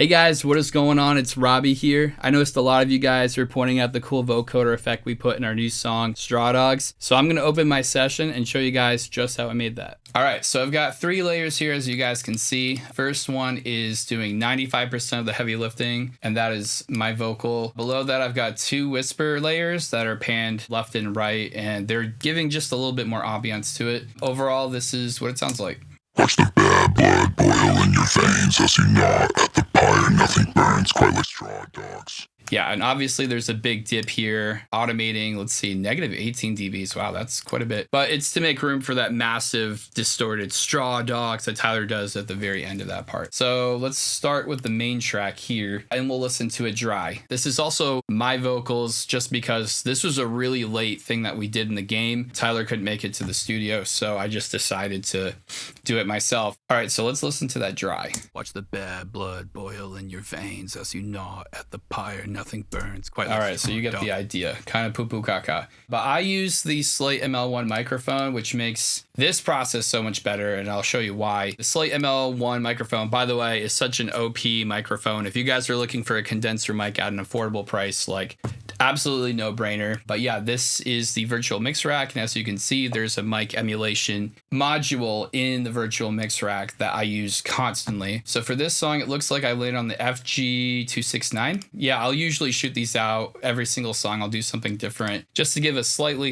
Hey guys, what is going on? It's Robbie here. I noticed a lot of you guys are pointing out the cool vocoder effect we put in our new song, Straw Dogs. So I'm going to open my session and show you guys just how I made that. All right, so I've got 3 layers here, as you guys can see. First one is doing 95% of the heavy lifting, and that is my vocal. Below that, I've got 2 whisper layers that are panned left and right, and they're giving just a little bit more ambiance to it. Overall, this is what it sounds like. Watch the bad blood boil in your veins as you gnaw at the pyre. Nothing burns quite like straw dogs. Yeah, and obviously there's a big dip here, automating, let's see, negative 18 dBs. Wow, that's quite a bit. But it's to make room for that massive distorted straw dogs that Tyler does at the very end of that part. So let's start with the main track here, and we'll listen to it dry. This is also my vocals, just because this was a really late thing that we did in the game. Tyler couldn't make it to the studio, so I just decided to do it myself. All right, so let's listen to that dry. Watch the bad blood boil in your veins as you gnaw at the pyre. Nothing burns quite like. All right, so you get the idea. Kind of poo-poo caca. But I use the Slate ML1 microphone, which makes this process so much better, and I'll show you why. The Slate ML1 microphone, by the way, is such an OP microphone. If you guys are looking for a condenser mic at an affordable price, like, absolutely no brainer. But yeah, this is the virtual mix rack, and as you can see, there's a mic emulation module in the virtual mix rack that I use constantly. So for this song, it looks like I landed on the FG269. Yeah, I'll usually shoot these out every single song. I'll do something different just to give a slightly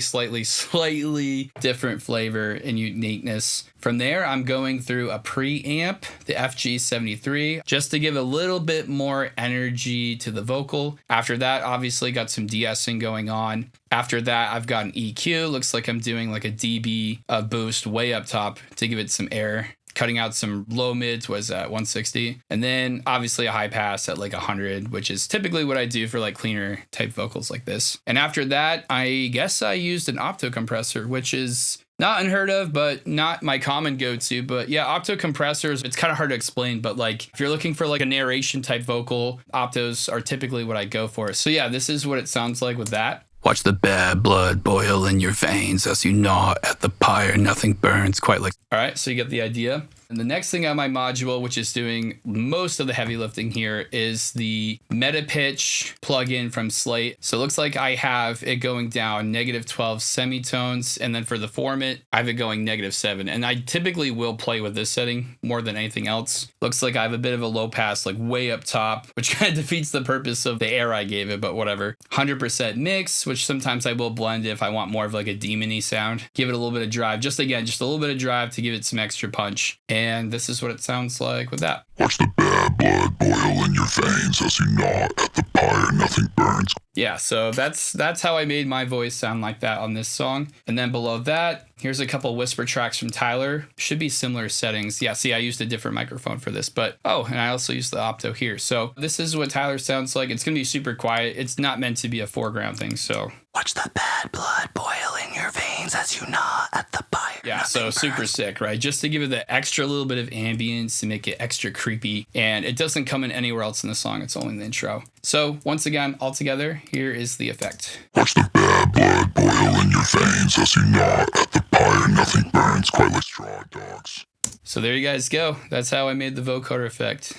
different flavor and uniqueness. From there, I'm going through a preamp, the FG73, just to give a little bit more energy to the vocal. After that, obviously got some de-essing going on. After that, I've got an EQ. Looks like I'm doing like a dB boost way up top to give it some air. Cutting out some low mids was at 160, and then obviously a high pass at like 100, which is typically what I do for like cleaner type vocals like this. And after that, I guess I used an opto compressor, which is not unheard of, but not my common go-to. But yeah, opto compressors, it's kind of hard to explain, but like if you're looking for like a narration type vocal, optos are typically what I go for. So yeah, this is what it sounds like with that. Watch the bad blood boil in your veins as you gnaw at the pyre. Nothing burns quite like. All right, so you get the idea. And the next thing on my module, which is doing most of the heavy lifting here, is the Meta Pitch plugin from Slate. So it looks like I have it going down -12 semitones, and then for the formant, I have it going -7. And I typically will play with this setting more than anything else. Looks like I have a bit of a low pass, like way up top, which kind of defeats the purpose of the air I gave it, but whatever. 100% mix, which sometimes I will blend if I want more of like a demony sound. Give it a little bit of drive, just a little bit of drive to give it some extra punch. And this is what it sounds like with that. Watch the bad blood boil in your veins as you gnaw at the pyre. Nothing burns. Yeah, so that's how I made my voice sound like that on this song. And then below that, here's a couple whisper tracks from Tyler. Should be similar settings. Yeah, see, I used a different microphone for this, but oh, and I also used the opto here. So this is what Tyler sounds like. It's gonna be super quiet. It's not meant to be a foreground thing, so. Watch the bad blood boil in your veins as you gnaw at the pyre. Yeah, so super sick, right? Just to give it the extra little bit of ambience to make it extra creepy. And it doesn't come in anywhere else in the song. It's only in the intro. So once again, all together, here is the effect. Watch the bad blood boil in your veins as you gnaw at the pyre. Nothing burns quite like straw dogs. So there you guys go. That's how I made the vocoder effect.